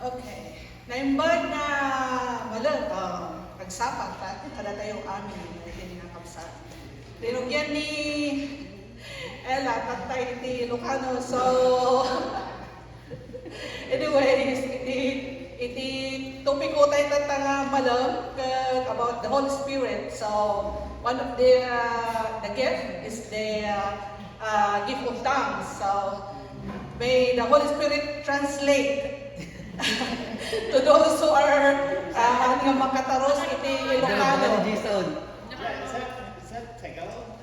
Okay. Naimbag na malag, nagsapat, kada tayong amin, hindi nga kapsa. Tinugyan ni Ella, tatay iti Lucano, so anyways, iti topic ko tayo tatanga malag about the Holy Spirit. So one of the gift is the gift of tongues. So may the Holy Spirit translate to those who are nga makataros iti Ilocano. Is that Tagalog?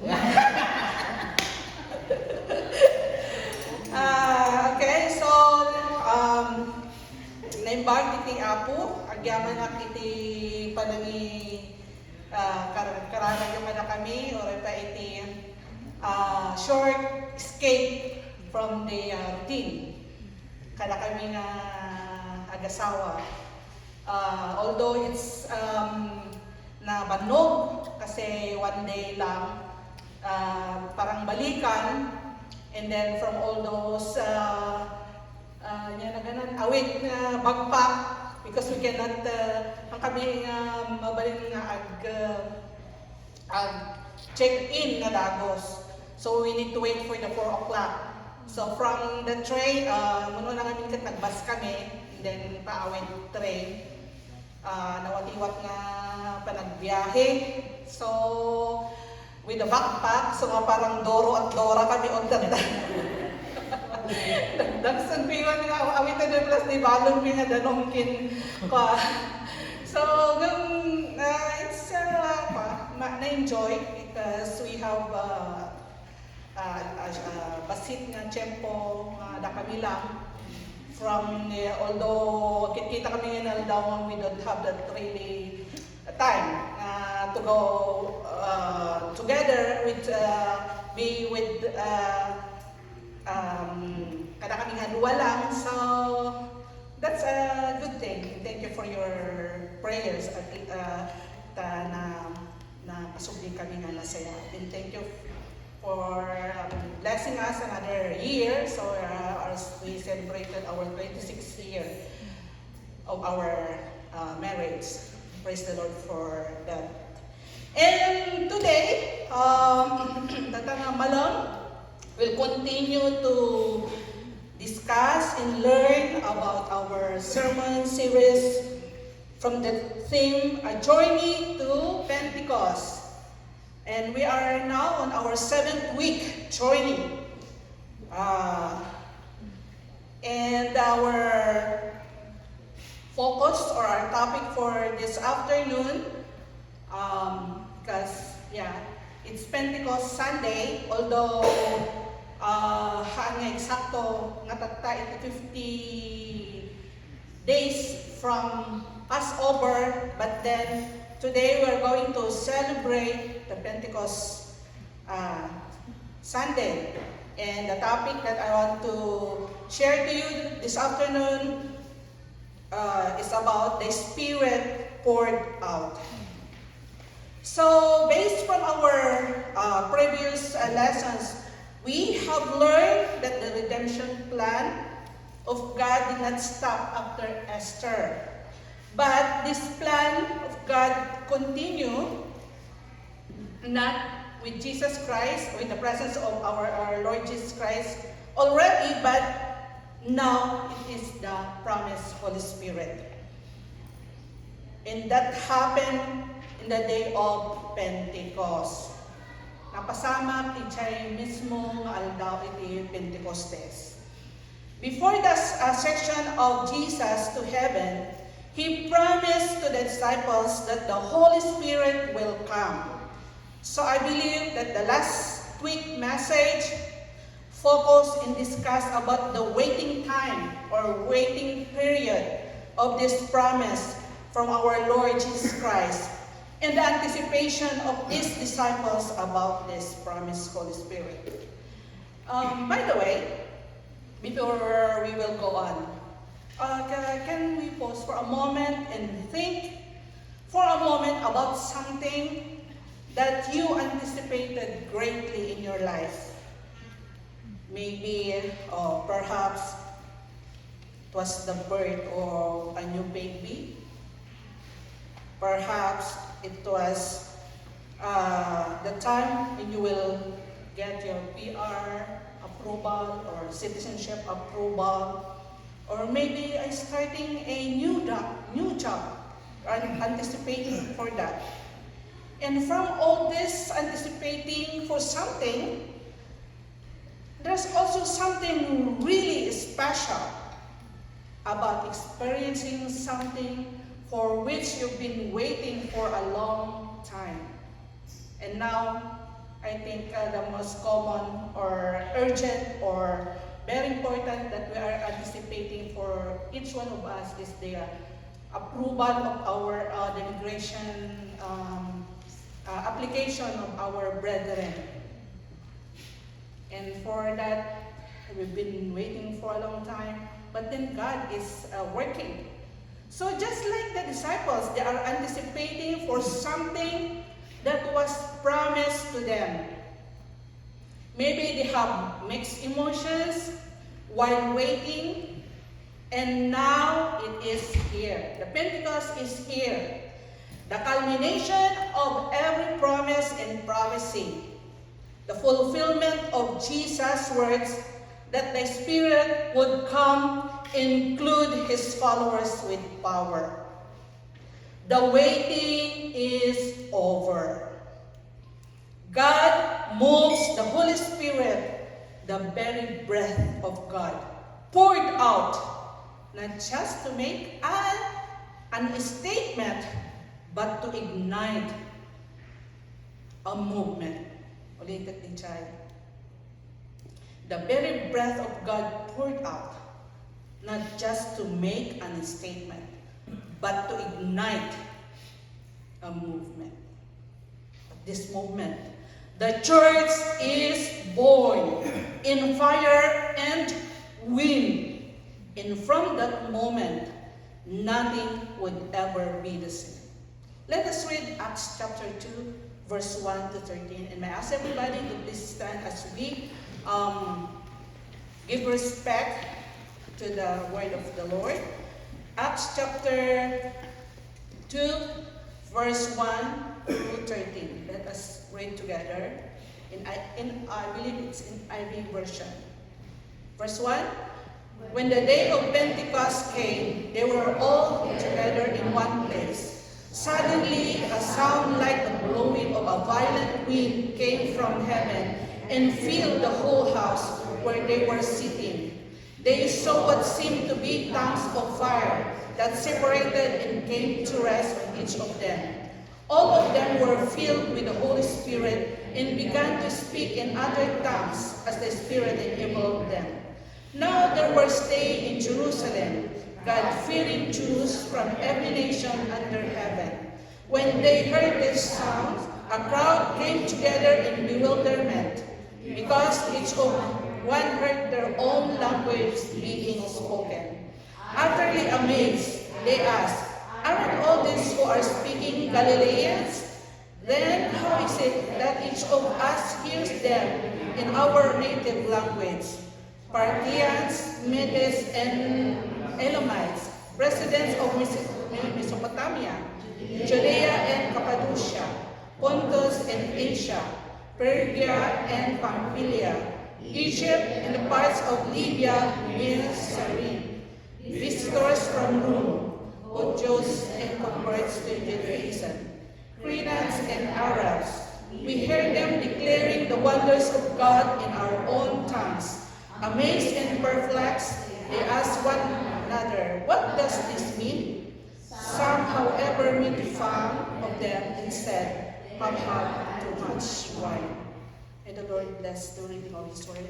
Okay, so naimbag iti Apo, agyaman na iti panangi karagyaman na kami or pa iti short escape from the routine. Kada kami nga agasawa. Although it's na banog kasi one day lang parang balikan, and then from all those awit na bagpak because we cannot ang kami mabalin nga ag check in na Dagos, so we need to wait for the 4 o'clock. So from the train, muna na kami nagbas kami, then paawin train, nawatiwat na panagbiyahe. So with the backpack, so nga parang Doro at Dora kami on that time. Dagsan pingan nga awitan na plus di balon pinga danongkin pa. So it's na-enjoy because we have basit nga tiyempo da kami lang from although kita kami nga naldawan, we don't have that really time to go together with be with kada kami nga duwa lang, so that's a good thing. Thank you for your prayers at na pasugdi kami nga nasaya, and thank you for blessing us another year. So as we celebrated our 26th year of our marriage, praise the Lord for that. And today, Tatanga Malang will continue to discuss and learn about our sermon series from the theme, A Journey to Pentecost. And we are now on our 7th week journey. And our focus or our topic for this afternoon, because it's Pentecost Sunday, although nga eksakto nga tatta iti 50 days from Passover, but then today we're going to celebrate the Pentecost Sunday. And the topic that I want to share to you this afternoon is about the Spirit poured out. So based from our previous lessons, we have learned that the redemption plan of God did not stop after Esther. But this plan of God continued not with Jesus Christ, with the presence of our Lord Jesus Christ already, but now it is the promised Holy Spirit. And that happened in the day of Pentecost. Napasama iti mismo aldaw iti Pentecostes. Before the ascension of Jesus to heaven, He promised to the disciples that the Holy Spirit will come. So I believe that the last week message focused and discussed about the waiting time or waiting period of this promise from our Lord Jesus Christ and the anticipation of His disciples about this promised Holy Spirit. By the way, before we will go on, can we pause for a moment and think for a moment about something that you anticipated greatly in your life? Maybe, perhaps, It was the birth of a new baby. Perhaps it was the time when you will get your PR approval or citizenship approval, or maybe starting a new job, anticipating for that. And from all this anticipating for something, there's also something really special about experiencing something for which you've been waiting for a long time. And now, I think the most common or urgent or very important that we are anticipating for each one of us is the approval of our the immigration application of our brethren. And for that, we've been waiting for a long time, but then God is working. So just like the disciples, they are anticipating for something that was promised to them. Maybe they have mixed emotions while waiting, and now it is here. The Pentecost is here. The culmination of every promise and prophecy. The fulfillment of Jesus' words that the Spirit would come, include His followers with power. The waiting is over. God moves the Holy Spirit, the very breath of God, poured out, not just to make an statement, but to ignite a movement. Ulitin din siya. The very breath of God poured out, not just to make a statement, but to ignite a movement. This movement, the church is born in fire and wind. And from that moment, nothing would ever be the same. Let us read Acts chapter 2, verse 1 to 13. And may I ask everybody to please stand as we give respect to the word of the Lord. Acts chapter 2, verse 1 to 13. Let us read together. I believe it's in IV version. Verse 1. When the day of Pentecost came, they were all together in one place. Suddenly, a sound like the blowing of a violent wind came from heaven and filled the whole house where they were sitting. They saw what seemed to be tongues of fire that separated and came to rest on each of them. All of them were filled with the Holy Spirit and began to speak in other tongues as the Spirit enabled them. Now there were staying in Jerusalem God-fearing Jews from every nation under heaven. When they heard this sound, a crowd came together in bewilderment, because each of one heard their own language being spoken. Utterly amazed, they asked, "Aren't all these who are speaking Galileans? Then how is it that each of us hears them in our native language?" Parthians, Medes, and Elamites, residents of Mesopotamia, Judea and Cappadocia, Pontus and Asia, Persia and Pamphylia, Egypt and the parts of Libya near Cyrene, visitors from Rome, both Jews and converts to Judaism, Cretans and Arabs. We heard them declaring the wonders of God in our own tongues. Amazed and perplexed, they asked one another, "What does this mean?" Some, however, made fun of them and said, "Have had too much wine." May the Lord bless the reading of His word.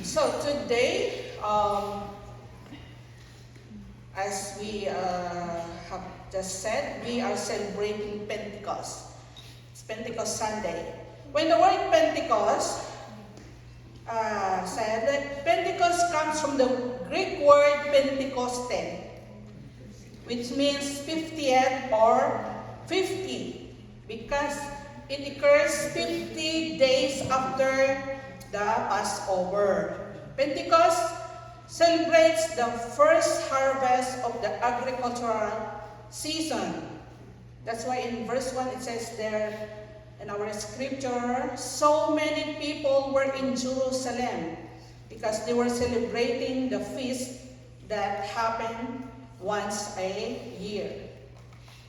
So today, as we have just said, we are celebrating Pentecost. It's Pentecost Sunday. When the word Pentecost said that Pentecost comes from the Greek word Pentekoste, which means 50th or 50, because it occurs 50 days after the Passover. Pentecost celebrates the first harvest of the agricultural season. That's why in verse 1 it says there in our scripture, so many people were in Jerusalem because they were celebrating the feast that happened once a year.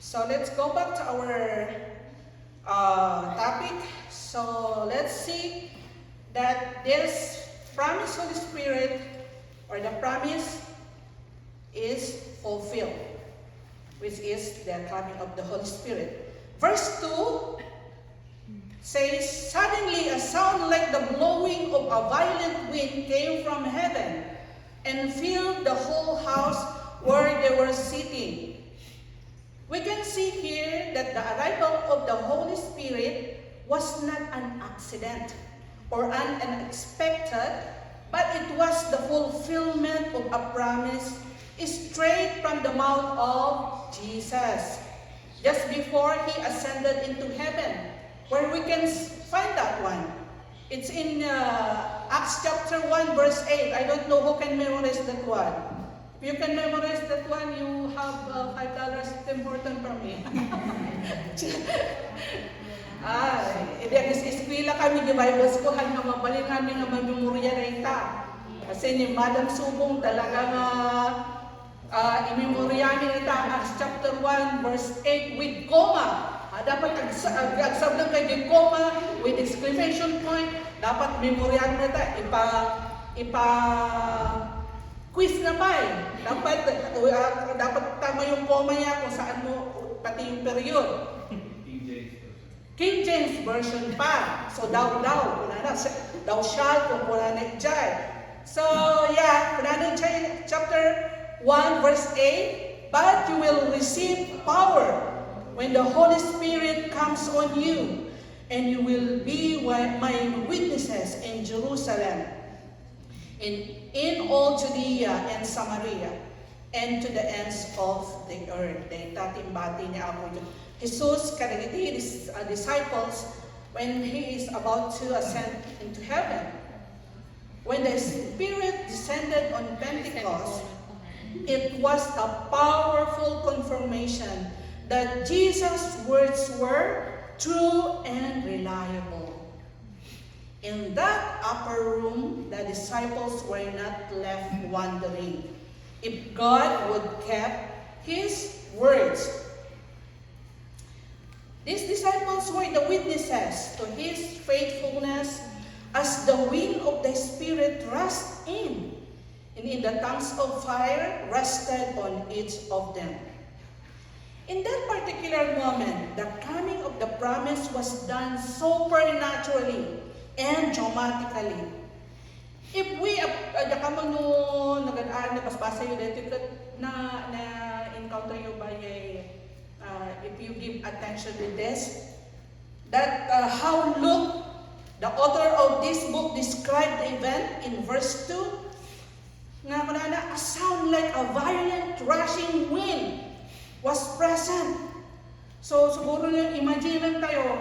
So let's go back to our topic. So let's see that this promised Holy Spirit, or the promise, is fulfilled, which is the coming of the Holy Spirit. Verse 2 says, suddenly a sound like the blowing of a violent wind came from heaven and filled the whole house where they were sitting. We can see here that the arrival of the Holy Spirit was not an accident or unexpected, but it was the fulfillment of a promise straight from the mouth of Jesus, just before he ascended into heaven, where we can find that one. It's in Acts chapter 1 verse 8. I don't know who can memorize that one. If you can memorize that one, you have $5 Tim Horton from me. Hindi ang eskwela kami, di Bible School, nga mabalin kami nga mamemorya na ita. Kasi ni Madam Subong talagang imemorya niya ita, Acts chapter 1 verse 8 with comma. Dapat agsab lang kay comma with exclamation point. Dapat memoryan mo ita, quiz na ba eh. Dapat tama yung comma niya kung saan mo, pati yung period. King James Version pa. So, thou, thou shalt, kung wala na ijay. So, yeah, wala na ijay, chapter 1, verse 8. But you will receive power when the Holy Spirit comes on you, and you will be my witnesses in Jerusalem, in all Judea and Samaria, and to the ends of the earth. Dahil tatimbati niya ako yun. Jesus kanagiti his disciples when he is about to ascend into heaven. When the Spirit descended on Pentecost, it was a powerful confirmation that Jesus' words were true and reliable. In that upper room, the disciples were not left wondering if God would keep His words. These disciples were the witnesses to His faithfulness as the wind of the Spirit rushed in, and in the tongues of fire rested on each of them. In that particular moment, the coming of the promise was done supernaturally and dramatically. If we, kamo no nagadaan na basbasa yun dito na encounter you by if you give attention to this, that how Luke, the author of this book, described the event in verse 2, nga manana, a sound like a violent rushing wind was present. So, siguro nyo, imagine tayo,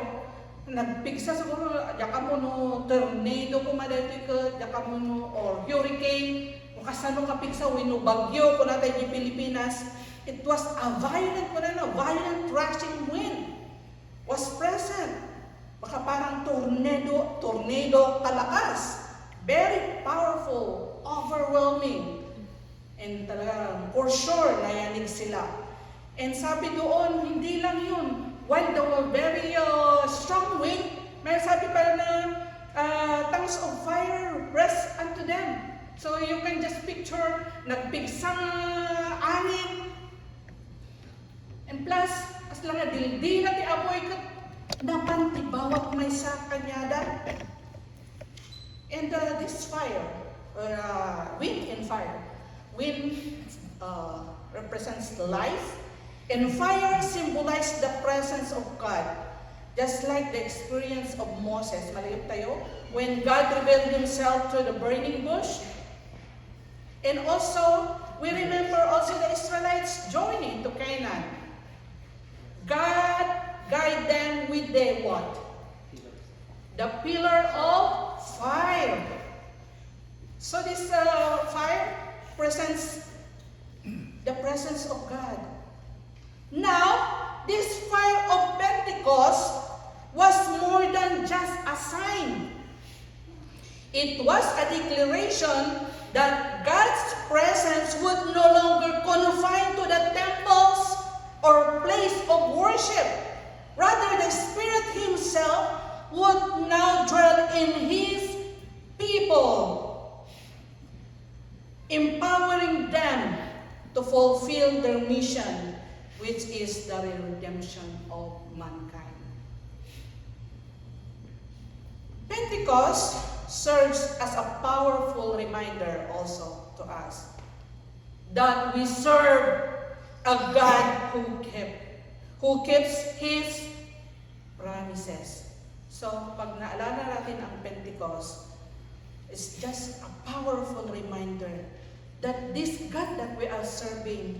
nagpigsa siguro, daka mo no, tornado kung madati ka, daka mo no, or hurricane, kung kasano ka pigsa, wino bagyo, kung natin yung Pilipinas, it was a violent rushing wind was present. Baka parang tornado kalakas. Very powerful, overwhelming. And talagang, for sure, nayanig sila. And sabi doon, hindi lang yun. While the very strong wind, may sabi pa na tongues of fire rest unto them. So you can just picture, nagpigsang angin. And plus, as lang na dildi na ti apoy ka, napan ti bawat may sa kanyada. And this fire, wind and fire. Wind represents life, and fire symbolizes the presence of God. Just like the experience of Moses, malayip tayo, when God revealed Himself through the burning bush. And also, we remember also the Israelites' journey to Canaan. God guide them with the what? The pillar of fire. So this fire presents the presence of God. Now, this fire of Pentecost was more than just a sign. It was a declaration that God's presence would no longer confine to the temples or place of worship. Rather, the Spirit Himself would now dwell in His people, empowering them to fulfill their mission, which is the redemption of mankind. Pentecost serves as a powerful reminder also to us that we serve a God who keeps His promises. So, pag naalala natin ang Pentecost, it's just a powerful reminder that this God that we are serving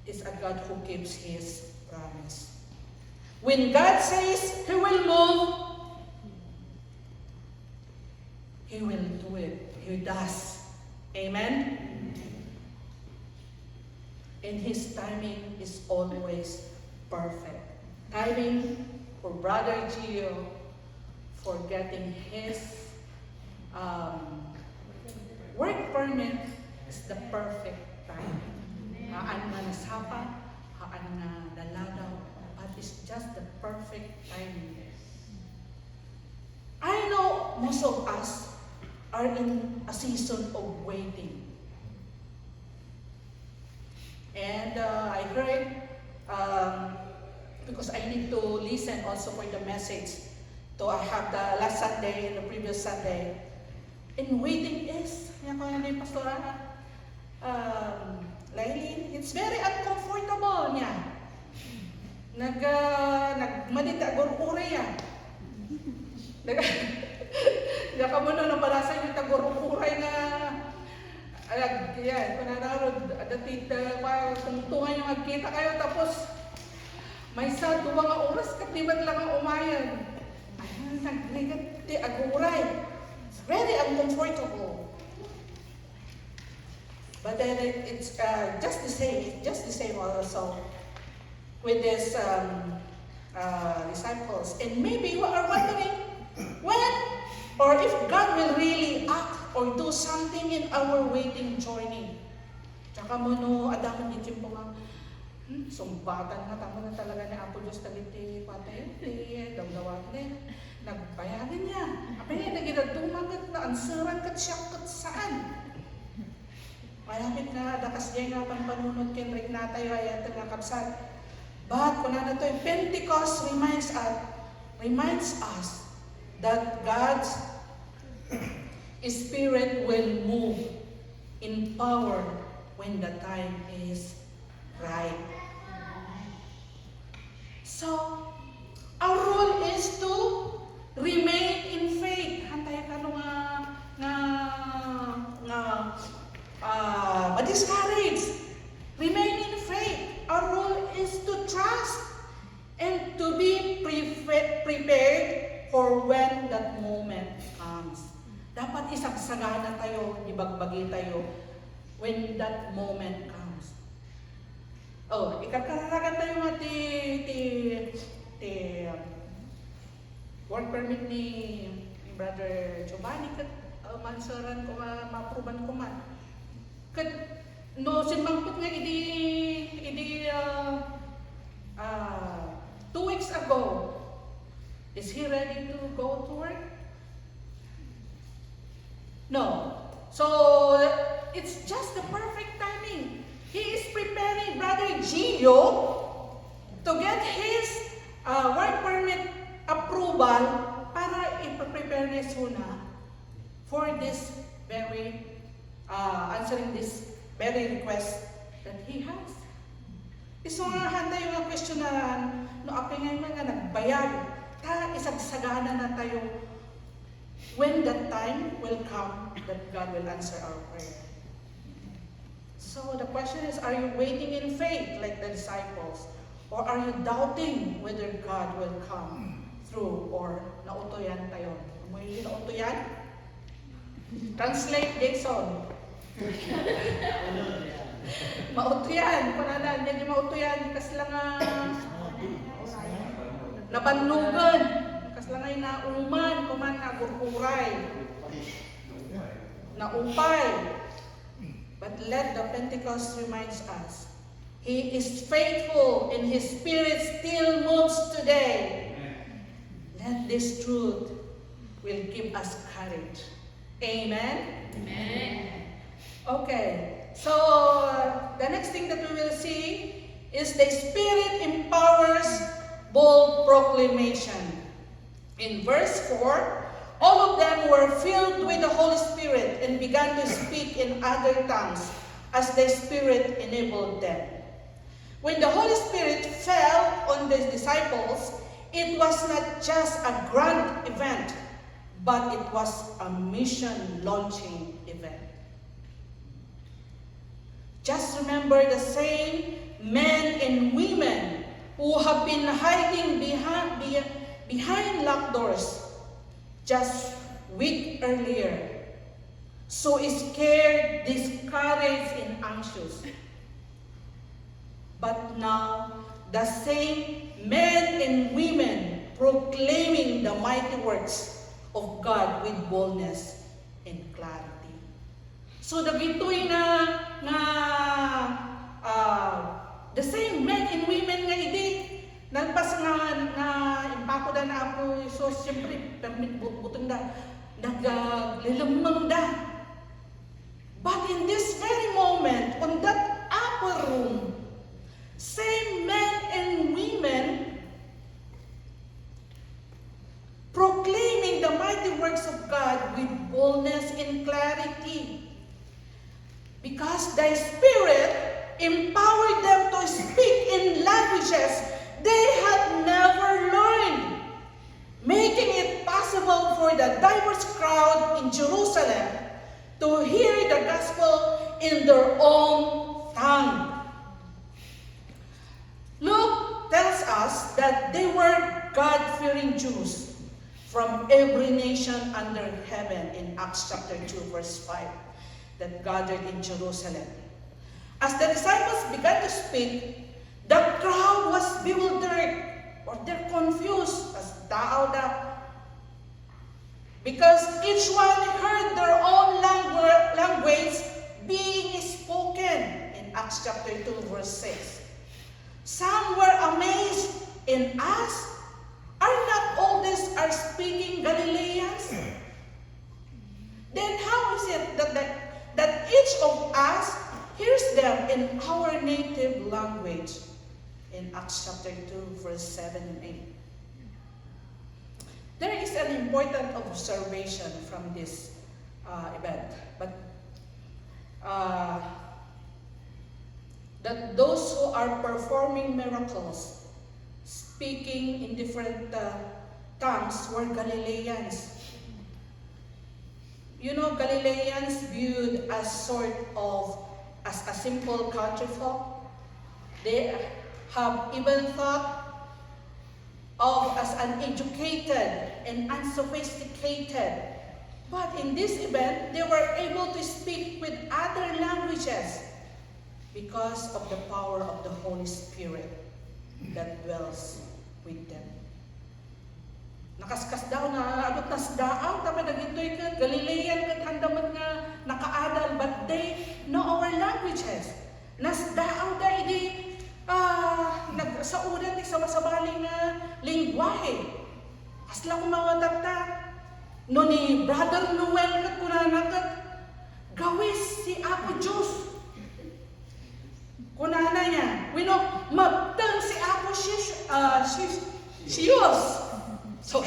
is a God who keeps His promise. When God says He will move, He will do it. He does. Amen? And His timing is always perfect. Timing for Brother Gio for getting his work permit is the perfect time. Haan nga nasapa, haan nga daladaw, but it's just the perfect timing. I know most of us are in a season of waiting. And I heard, because I need to listen also for the message, to I have the last Sunday and the previous Sunday. And waiting is, yan ko yung pastora, Lailin, it's very uncomfortable niya. Nagmadita gurure yan. Yaka mo na nabalasa yung tagurukuray na yan, pananarod, tungtungan yung magkita kayo, tapos may sa 2 oras katibag lang ang umayan. Ayun, nagligat di aguray. It's very uncomfortable. But then it's just the same also with these disciples. And maybe you are wondering, when or if God will really act or do something in our waiting journey. Tsaka mo no, adamon din po nga, sumbatan na, tama na talaga ni Apo Diyos tagiti, patay, damdawag na, nagbayagin niya. Apay niya, nagidagdumagat na, ansaran kat siya kat saan. Malapit na, dakas niya nga panunod kenrik na tayo, ayan nga kapsat. But, kung na ito, Pentecost reminds us that God's Spirit will move in power when the time is right. So, our role is to remain in faith. Hantay ka ma-discourage. Remain in faith. Our role is to trust and to be prepared for when that moment comes. Dapat isagsagana tayo, ibagbagi tayo when that moment comes. Oh, ikakararagan tayo nga work permit ni Brother Giovanni kat mansaran ko ma-approvean ko man. Kat no sinmangput nga idi 2 weeks ago. Is he ready to go to work? No. So, it's just the perfect timing. He is preparing Brother Gio to get his work permit approval para i-prepare niya suna for this very, answering this very request that he has. Iso nga handa yung questionnaran, no apay nga nga nagbayag, ta isagsagana na tayo when that time will come that God will answer our prayer. So the question is, are you waiting in faith like the disciples? Or are you doubting whether God will come through or nautoyan tayo? May hinauto yan? Translate, Jason. Mauto yan. Pananan, yan yung mauto yan. Kas lang nabanlugan. Kas lang ay nauman. Kuman na gurkuray. Naupay. But let the Pentecost reminds us, He is faithful and His Spirit still moves today. Let this truth will give us courage. Amen? Amen. Okay, so the next thing that we will see is the Spirit empowers bold proclamation. In verse 4, all of them were filled with the Holy Spirit and began to speak in other tongues as the Spirit enabled them. When the Holy Spirit fell on the disciples, it was not just a grand event, but it was a mission launching event. Just remember the same men and women who have been hiding behind locked doors just a week earlier, so scared, discouraged, and anxious. But now, the same men and women proclaiming the mighty works of God with boldness and clarity. So dagitoy the same men and women nga idi nalpas nga impako da na Apo Isus, siyempre permit butong da naglilamang da. But in this very moment, on that upper room, same men and women proclaiming the mighty works of God with boldness and clarity. Because the Spirit empowered them to speak in languages they had never learned, making it possible for the diverse crowd in Jerusalem to hear the gospel in their own tongue. Luke tells us that they were God-fearing Jews from every nation under heaven in Acts chapter 2 verse 5 that gathered in Jerusalem. As the disciples began to speak, the crowd was bewildered or they're confused as tao da. Because each one heard their own language being spoken in Acts chapter 2 verse 6. Some were amazed and asked, are not all these are speaking Galileans? Then how is it that each of us hears them in our native language? In Acts chapter 2 verse 7 and 8. There is an important observation from this event, but that those who are performing miracles, speaking in different tongues, were Galileans. You know, Galileans viewed as as a simple country folk. They have even thought of as uneducated and unsophisticated. But in this event, they were able to speak with other languages because of the power of the Holy Spirit that dwells with them. Nakaskas daw na abot nas daaw tapos nagitoy ka Galilean kat handaman nga nakaadal, but they know our languages. Nas daaw da idi nagsaudan ti sabasabaling nga lingwahe. Asla ko mawatata no ni Brother Noel kat kunana kat gawis si Apo Diyos. Kunana niya, we know magtang si Apo Siyos. So,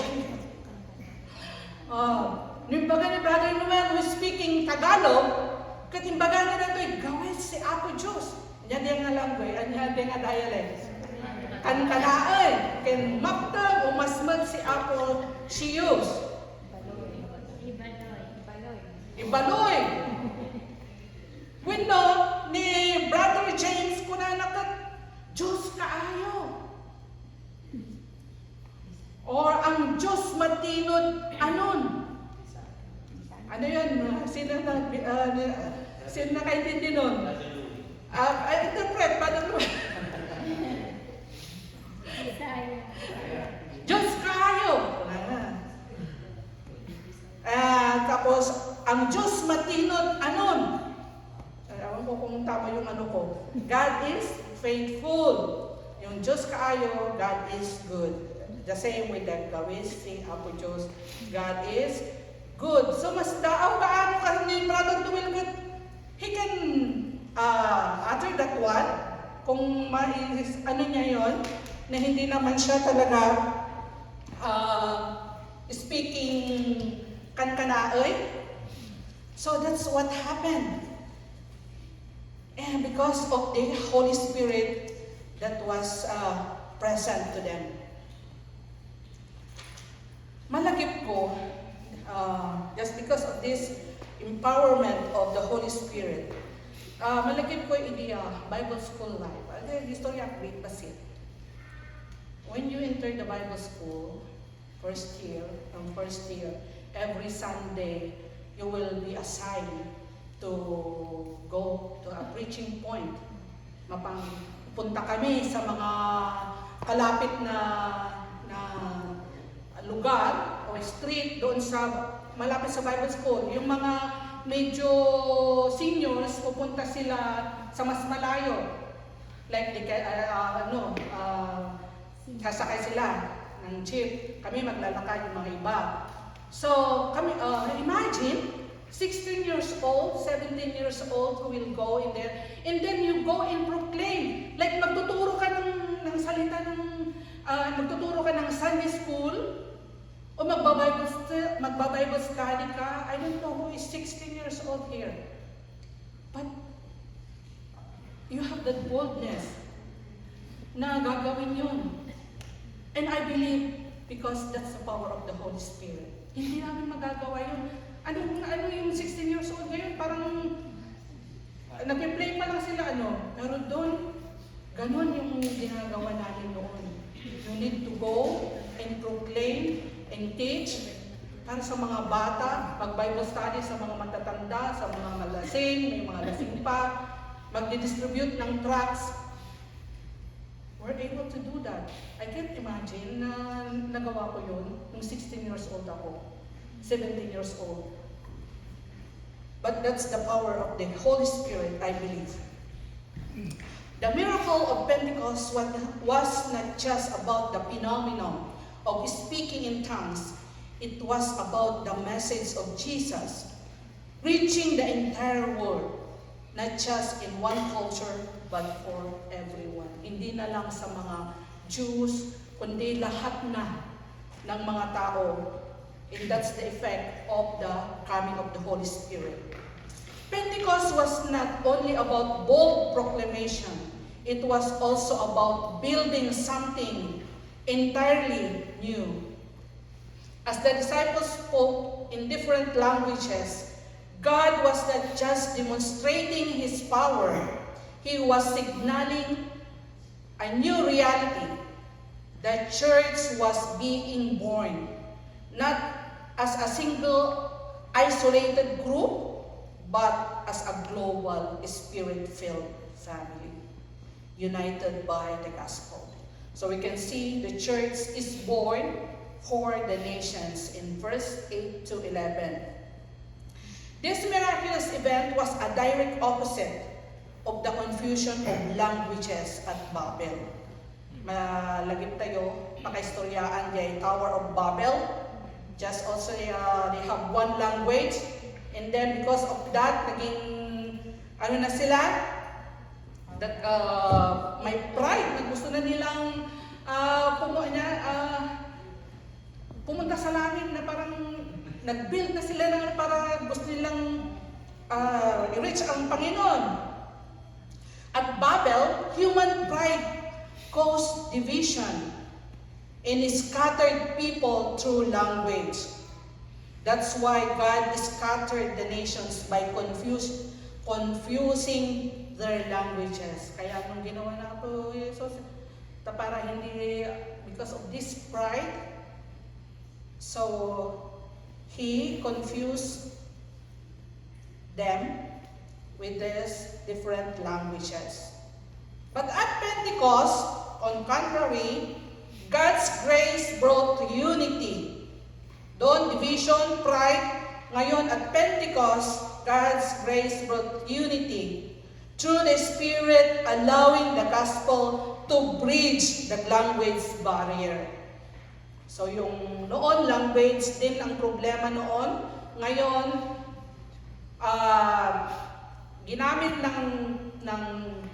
nimbaga ni Brother Noel who is speaking Tagalog, katimbaga na ito, gawin si Apo Diyos. Yan din nga language, yan din nga dialect. Kan kanaay, ken magtag o masmag si Apo Siyos. Ibaloy. Wino ni Brother James kunana kat Diyos kaayo. Or ang Diyos matinod anon. Ano yun? Sino nakaintindi nun? Interpret, paano nun? Diyos kayo! Tapos, ang Diyos matinod anon. Alam ko kung tama yung ano ko. God is faithful. Yung Diyos kaayo, God is good. The same with the Gawis, si Apo Diyos, God is good. So mas daaw paano ka ni Brother Duwilgot, he can utter that one, kung ano niya yon, na hindi naman siya talaga speaking kankanaoy. So that's what happened. And because of the Holy Spirit that was present to them. Malagip ko, just because of this empowerment of the Holy Spirit, malagip ko idea, Bible school life. History update basit. When you enter the Bible school, first year, every Sunday, you will be assigned to go to a preaching point. Punta kami sa mga kalapit na lugar o street doon sa malapit sa Bible school. Yung mga medyo seniors, pupunta sila sa mas malayo. Like, sasakay sila ng jeep. Kami maglalakad yung mga iba. So, kami, imagine, 16 years old, 17 years old who will go in there, and then you go and proclaim. Like, magtuturo ka ng salita magtuturo ka ng Sunday school, o magbabible study ka. I don't know who is 16 years old here. But, you have that boldness na gagawin yun. And I believe, because that's the power of the Holy Spirit. Hindi namin magagawa yun. Ano yung 16 years old ngayon? Parang nag-play pa lang sila Pero doon, ganon yung ginagawa natin noon. You need to go and proclaim and teach para sa mga bata, mag-Bible study sa mga matatanda, sa mga malasing, may mga lasing pa, magdi-distribute ng tracts. We're able to do that. I can't imagine na nagawa ko yun nung 16 years old ako. 17 years old. But that's the power of the Holy Spirit, I believe. The miracle of Pentecost was not just about the phenomenon of speaking in tongues. It was about the message of Jesus reaching the entire world, not just in one culture, but for everyone. Hindi na lang sa mga Jews, kundi lahat na ng mga tao. And that's the effect of the coming of the Holy Spirit. Pentecost was not only about bold proclamation, it was also about building something entirely new. As the disciples spoke in different languages, God was not just demonstrating His power, He was signaling a new reality. The church was being born, not as a single isolated group, but as a global spirit-filled family, united by the gospel. So we can see the church is born for the nations in verse 8 to 11. This miraculous event was a direct opposite of the confusion of languages at Babel. Malagip tayo, pakahistoryaan yung Tower of Babel. Just also, they have one language. And then, because of that, naging, na sila? That, may pride na gusto na nilang pumunta sa langit na parang nag-build na sila para gusto nilang i-reach ang Panginoon. At Babel, human pride caused division and scattered people through language. That's why God scattered the nations by confusing their languages. Kaya nung ginawa na ito, Jesus, para hindi, because of this pride, So he confused them with these different languages. But at Pentecost, on contrary, God's grace brought unity. Doon, division, pride. Ngayon, at Pentecost, God's grace brought unity. Through the Spirit, allowing the gospel to bridge the language barrier. So yung noon, language din ang problema noon. Ngayon, ginamit ng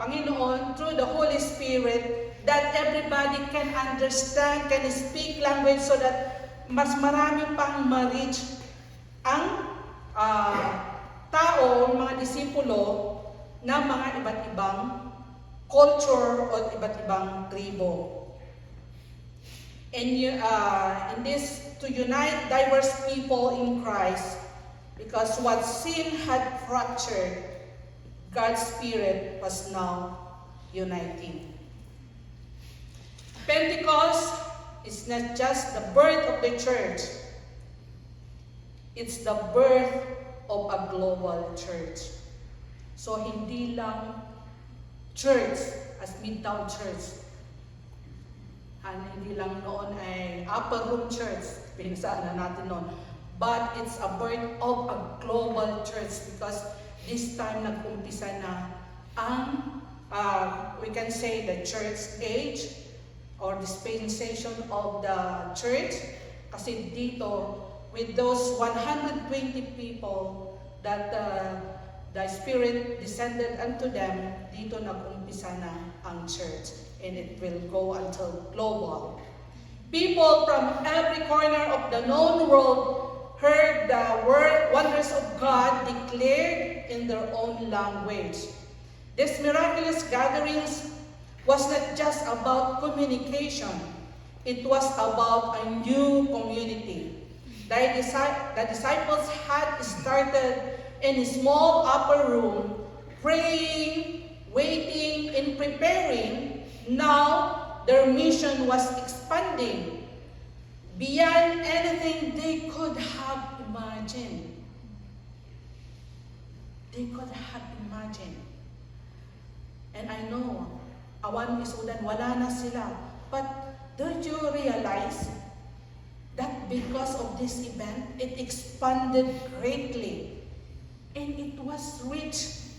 Panginoon through the Holy Spirit that everybody can understand, can speak language so that mas marami pang ma-reach ang tao, mga disipulo na mga iba't ibang culture o iba't ibang tribo. And in this, to unite diverse people in Christ, because what sin had fractured, God's Spirit was now uniting. Pentecost is not just the birth of the church, it's the birth of a global church. So hindi lang church as Midtown Church, hindi lang noon ay upper room church, pinasaan na natin noon, but it's a birth of a global church because this time nag-umpisa na ang we can say the church age or dispensation of the church, kasi dito with those 120 people that the Spirit descended unto them, dito nag-umpisa na ang church, and it will go until global. People from every corner of the known world heard the wonders of God declared in their own language. These miraculous gatherings was not just about communication, it was about a new community. The disciples had started in a small upper room, praying, waiting, and preparing. Now, their mission was expanding beyond anything they could have imagined. They could have imagined. And I know, awan isudan, wala na sila. But don't you realize that because of this event, it expanded greatly. And it was reached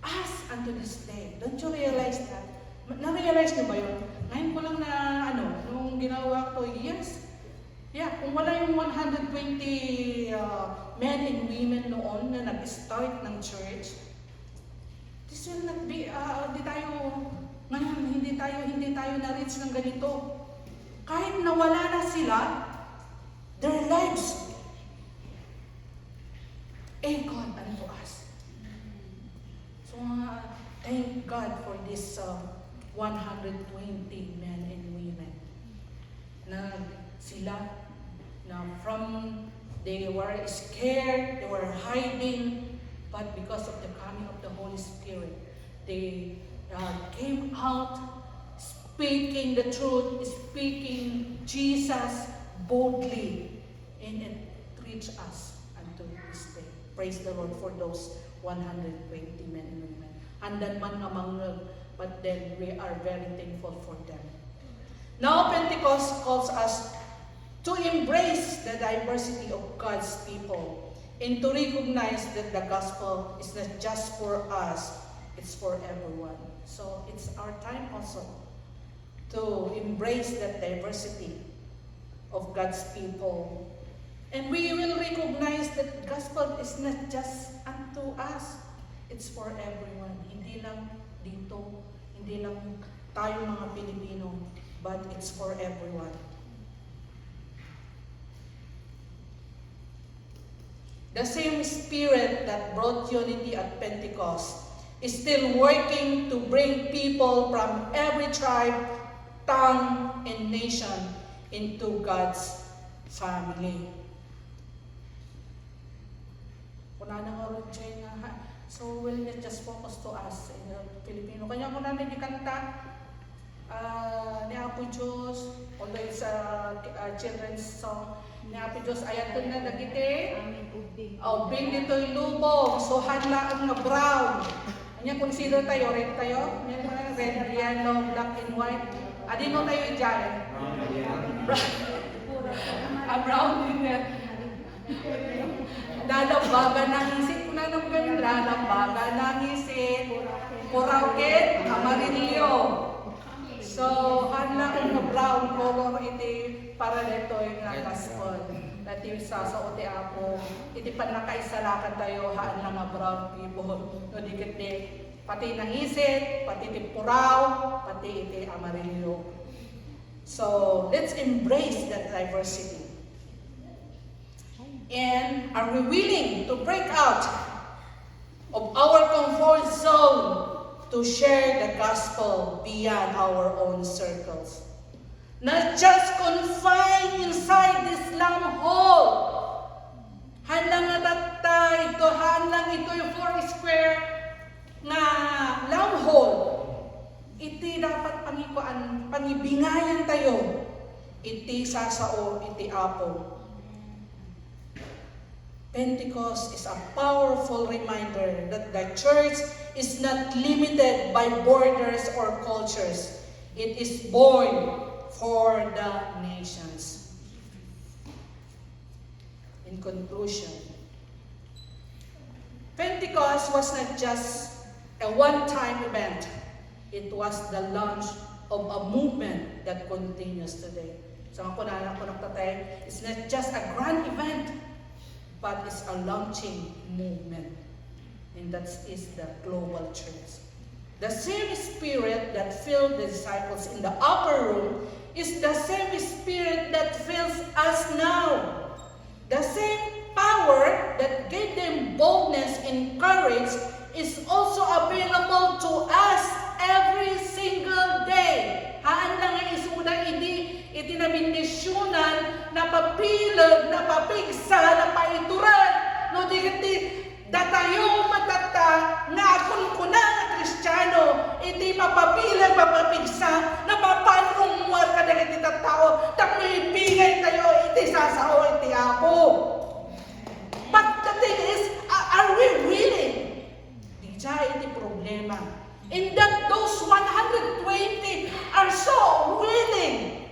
us unto this day. Don't you realize that? Na-realize nyo ba yun? Ngayon ko lang na, nung ginawa ko, yes. Yeah, kung wala yung 120 men and women noon na nag-start ng church, this will not be, hindi tayo na-reach ng ganito. Kahit nawala na sila, their lives God unto us. So, thank God for this 120 men and women na sila na they were scared, they were hiding, but because of the coming of the Holy Spirit, they came out speaking the truth, speaking Jesus boldly, and it reached us unto this day. Praise the Lord for those 120 men and women. Andan man nga mangag, but then we are very thankful for them. Now Pentecost calls us to embrace the diversity of God's people and to recognize that the gospel is not just for us, it's for everyone. So it's our time also to embrace that diversity of God's people. And we will recognize that gospel is not just unto us, it's for everyone. Hindi lang dito, hindi lang tayo mga Pilipino, but it's for everyone. The same Spirit that brought unity at Pentecost is still working to bring people from every tribe, tongue, and nation into God's family. Kuna na nga rin siya nga, so will not just focus to us in the Filipino. Kanya ko na nagikanta, ni Apo Diyos, although it's a children's song, ni Apo Diyos, ayaton na dagiti, ubing dito'y lubong, so hanla ang nga brown. Anya kung sino tayo, red tayo, red, yellow, black and white. Adino tayo dyan. Brown din yan. Lalambaga ng isip, kung nanamgan yung lalambaga ng isip, Purauket, amarillo. So, hanla ang brown color iti para dito yung nakaspon. Dati sa ote Apo, iti pan nakaisalakan tayo, haan lang nga brown people. No, dikit di, pati ng isip, pati iti puraw, pati iti amarillo. So, let's embrace that diversity. And are we willing to break out of our comfort zone to share the gospel beyond our own circles? Not just confined inside this long hole. Handang natatay ito, handang ito yung 4 square na long hole. Iti dapat pangibingayan tayo. Iti sasao, iti Apo. Pentecost is a powerful reminder that the church is not limited by borders or cultures. It is born for the nations. In conclusion, Pentecost was not just a one-time event. It was the launch of a movement that continues today. So ako na nagtatay, it's not just a grand event, but it's a launching movement. And that is the global church. The same spirit that filled the disciples in the upper room is the same spirit that fills us now. The same power that gave them boldness and courage is also available to us every single day. Haan lang ang isuda, itinabindisyonan, napapilag, napapigsa, napaituran, no di datayo matata, nga akong kuna nga Kristiyano, iti mapapilag, mapapigsa, napapanrumuar ka na iti tao, tapno ibigay tayo, iti sasao, iti Apo. But the thing is, are we willing? Di siya iti problema. In that those 120 are so willing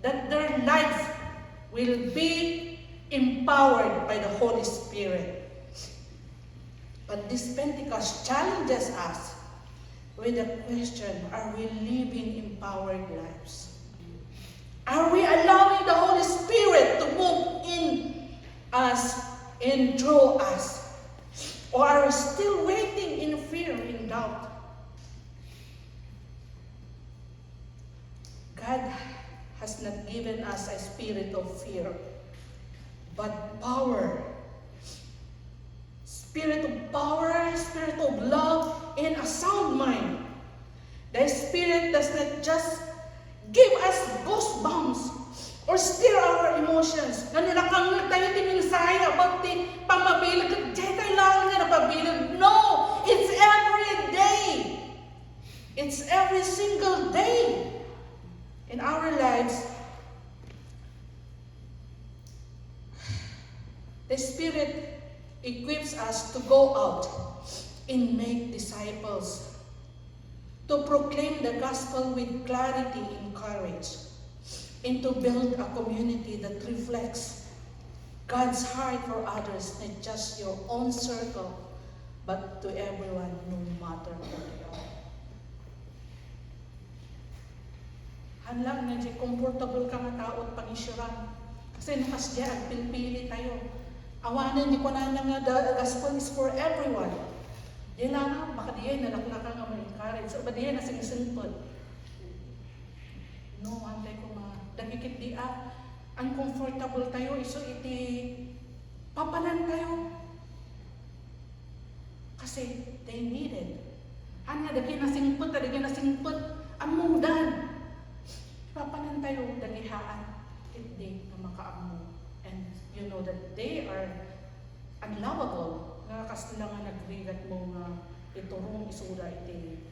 that their lives will be empowered by the Holy Spirit. But this Pentecost challenges us with the question, are we living empowered lives? Are we allowing the Holy Spirit to move in us and through us? Or are we still waiting in fear and doubt? God has not given us a spirit of fear, but power. Spirit of power, spirit of love, and a sound mind. The Spirit does not just give us goosebumps or stir our emotions. Nanilakang tayo timinsay about the pamabilag. Diyan tayo lang nga napabilag. No! It's every day. It's every single day. In our lives, the Spirit equips us to go out and make disciples, to proclaim the gospel with clarity and courage, and to build a community that reflects God's heart for others, not just your own circle, but to everyone, no matter who they are. Hanlang na di comfortable ka nga tao at pangisyuran. Kasi nakas diya at pinpili tayo. Awanan di ko na nga the gospel is for everyone. Di lang na, baka diyan nalaklaka nga ma-encourage. O ba diyan na sinisintod? No, antay ko dagikit di uncomfortable tayo, iso iti papanan tayo. Kasi they need it. Anya, dagi nasingput, amudan. Papanan tayo dagihaan, hindi na makaamo. And you know that they are unlovable. Nga kas nila nga nagrigat mo nga iturong isura iti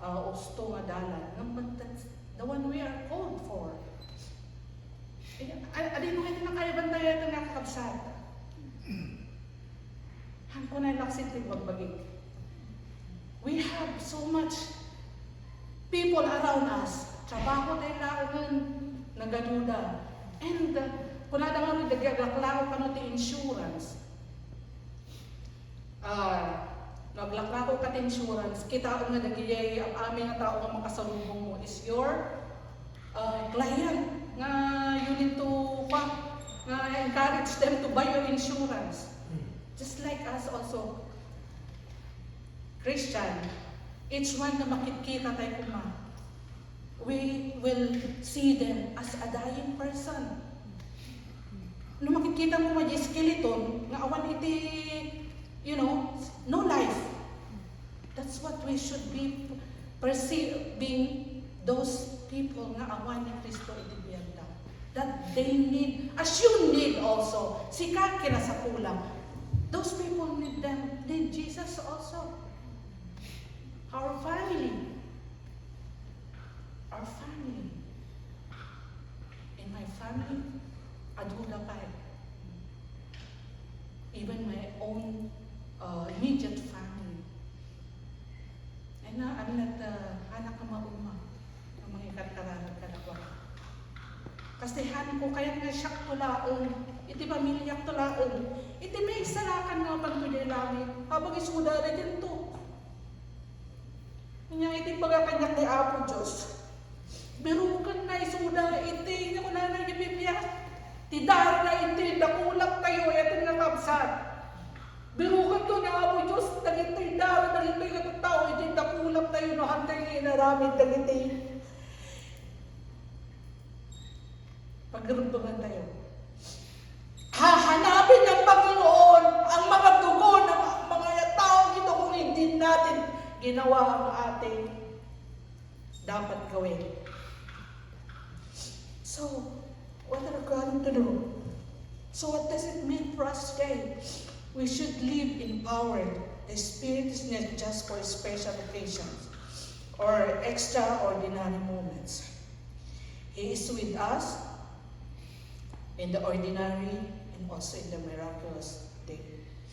usto nga dalan. No, but that's the one we are called for. Adin mo ito na kaya bantay ito nga kakabsat. Hangko na laksit yung magbagig. We have so much people around us. Trabaho tayo laon, nagaduda. And kung na nga rin, naglaklao ka no ti insurance. Naglaklao ka ti insurance. Kita nga nagiyay ang aming nga tao nga makasalubong mo is your client. Nga you need to encourage them to buy your insurance. Just like us also, Christian, each one na makikita tayo kuma, we will see them as a dying person. No makikita mo mga skeleton, nga awan iti, no life. That's what we should be perceiving those people nga awan ni Kristo iti biyanda. That they need, as you need also, sika kinasakulang. Those people need Jesus also. Our family. In my family, aduda pa. Even my own immediate family. And I'm not anak ka mauma. Ang mga ikat-karalag ka na ko. Kastihan ko kaya nga siya tulaon. Iti pamilyak tulaon. Iti may isalakan nga pagtuloy namin. Habang isuda na din to. Nga iti pagkakanyak ni Apo Diyos. Birukan na isuda iti. Nga kuna na ibibya. Tidara na iti. Nakulap kayo. Ito nga kabsat. Birukan ko ni Apo Diyos. Dagiti dara. Dagiti katataw. Iti nakulap tayo. Nahantay nga inaramid. Dagiti. Pagruntungan tayo. Hahanapin ng Panginoon ang mga dugo ng mga tao ito kung hindi natin ginawa ang ating dapat gawin. So, what are we going to do? So what does it mean for us today? We should live empowered. The Spirit is not just for special occasions or extraordinary moments. He is with us in the ordinary and also in the miraculous day.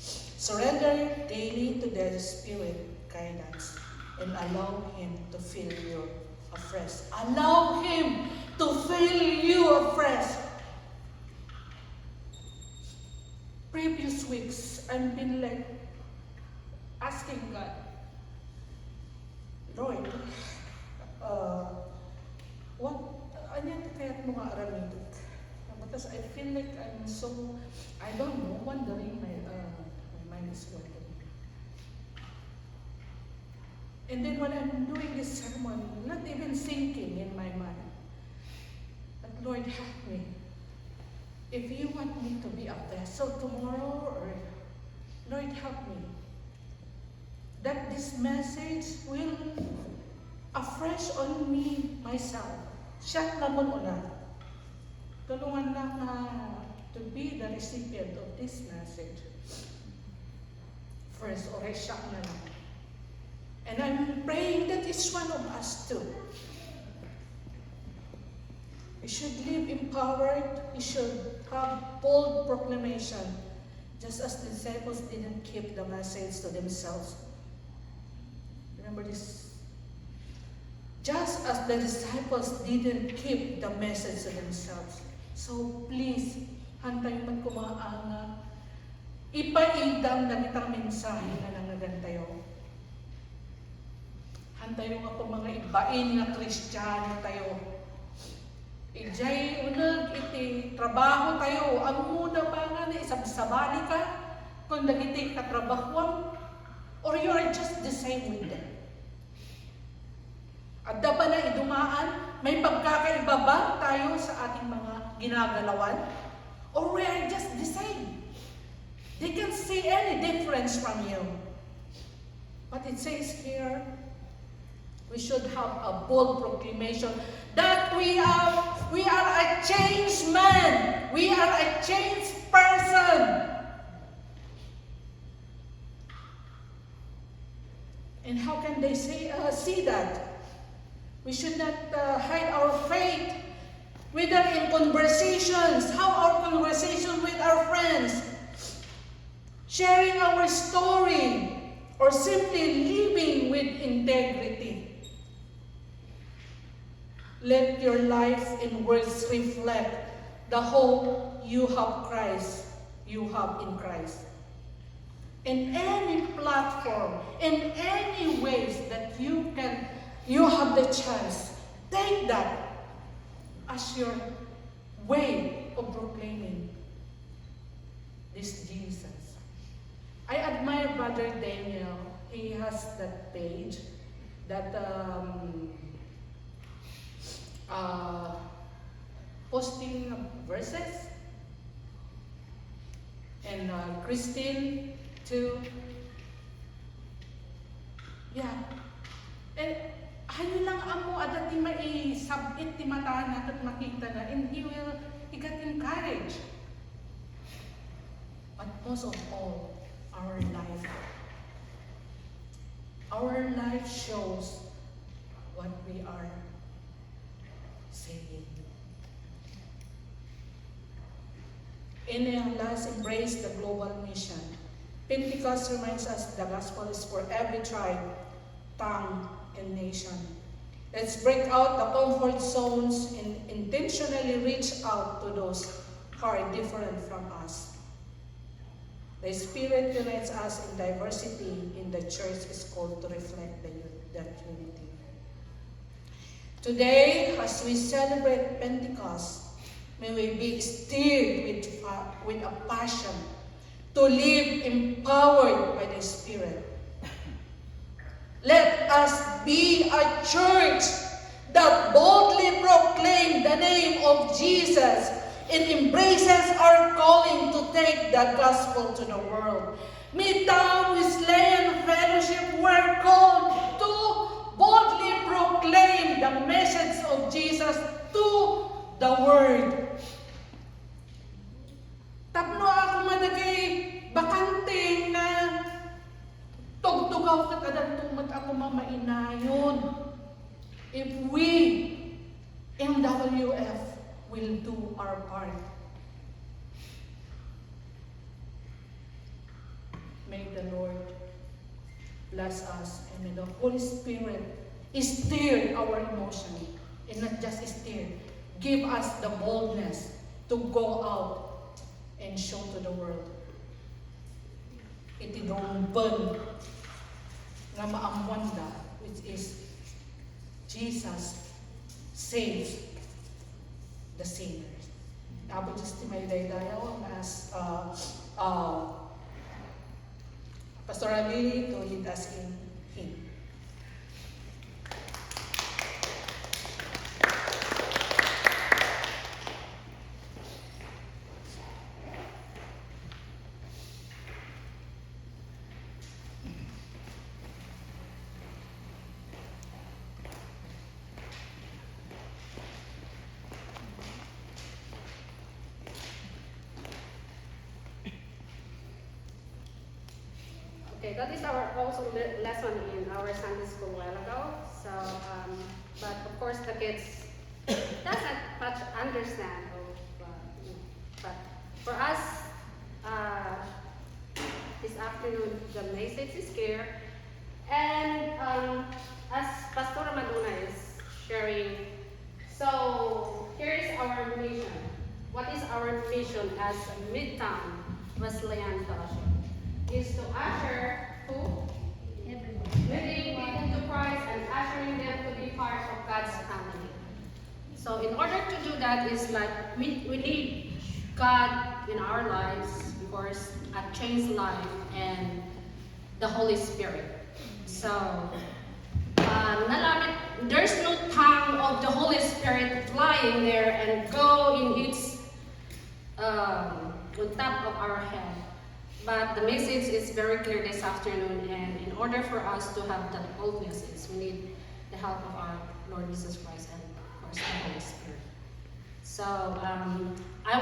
Surrender daily to the Spirit guidance and allow Him to fill you afresh. Allow Him to fill you afresh. Previous weeks, I've been like asking God, Lord, what, ano yung kaya mo nga aramid? Because I feel like I'm so, I don't know, wondering, my mind is working. And then when I'm doing this sermon, not even thinking in my mind, but Lord, help me. If you want me to be a vessel tomorrow, or Lord, help me. That this message will afresh on me, myself. Siya naman una. Tulungan lang to be the recipient of this message. First, oray siya na lang. And I'm praying that each one of us too. We should live empowered. We should have bold proclamation. Just as the disciples didn't keep the message to themselves. Remember this? Just as the disciples didn't keep the message to themselves. So please, hantay man kumaanga, ipaidang na itang mensahe na nangagan tayo. Hantay nga po mga ibain nga Kristiyano tayo. Ijay unag iti trabaho tayo. Ang muna ba nga na isabsabali ka kung nagiti katrabahuan, or you are just the same with them. At dapat na idumaan, may pagkakaiba ba tayo sa ating mga ginagalawan? Or we are just the same? They can't see any difference from you. But it says here, we should have a bold proclamation that we are a changed man. We are a changed person. And how can they see that? We should not hide our faith, whether in conversations, how our conversation with our friends, sharing our story, or simply living with integrity. Let your life and words reflect the hope you have in Christ. In any platform, in any ways that you have the chance, take that as your way of proclaiming this Jesus. I admire Brother Daniel. He has that page that posting verses, and Christine too. Yeah. And ano lang amo ada ti mai-submit ti mata natin makita na, and he got encouraged. But most of all, our life shows what we are saying. In let's embrace the global mission. Pentecost reminds us the gospel is for every tribe, tongue, and nation. Let's break out the comfort zones and intentionally reach out to those who are different from us. The Spirit unites us in diversity, and the church is called to reflect that unity. Today, as we celebrate Pentecost, may we be stirred with a passion to live empowered by the Spirit. Let us be a church that boldly proclaims the name of Jesus and embraces our calling to take the gospel to the world. Midtown Wesleyan Fellowship, we're called to boldly proclaim the message of Jesus to the world. Tapno ako madagay bakante na tugtugaw kat adantumat ako mamainayon. If we, MWF, will do our part. May the Lord bless us, and may the Holy Spirit stir our emotion, and not just stir, give us the boldness to go out and show to the world. Iti rumban nga maamwanda, which is Jesus saves the sinners. Abot just may daydayaw as Pastor Ali to lead us in hymn. Okay, that is our also lesson in our Sunday school a while ago. So, but of course the kids doesn't much understand. But for us, this afternoon the message is clear, and as Pastor Maduna is sharing, so here is our mission. What is our mission as a Midtown Wesleyan Fellowship? Is to usher who? Leading people to Christ and ushering them to be part of God's family. So in order to do that is like we need God in our lives, of course, a changed life, and the Holy Spirit. So there's no tongue of the Holy Spirit flying there and go in its on top of our head. But the message is very clear this afternoon, and in order for us to have that boldness, we need the help of our Lord Jesus Christ and of course the Holy Spirit. So I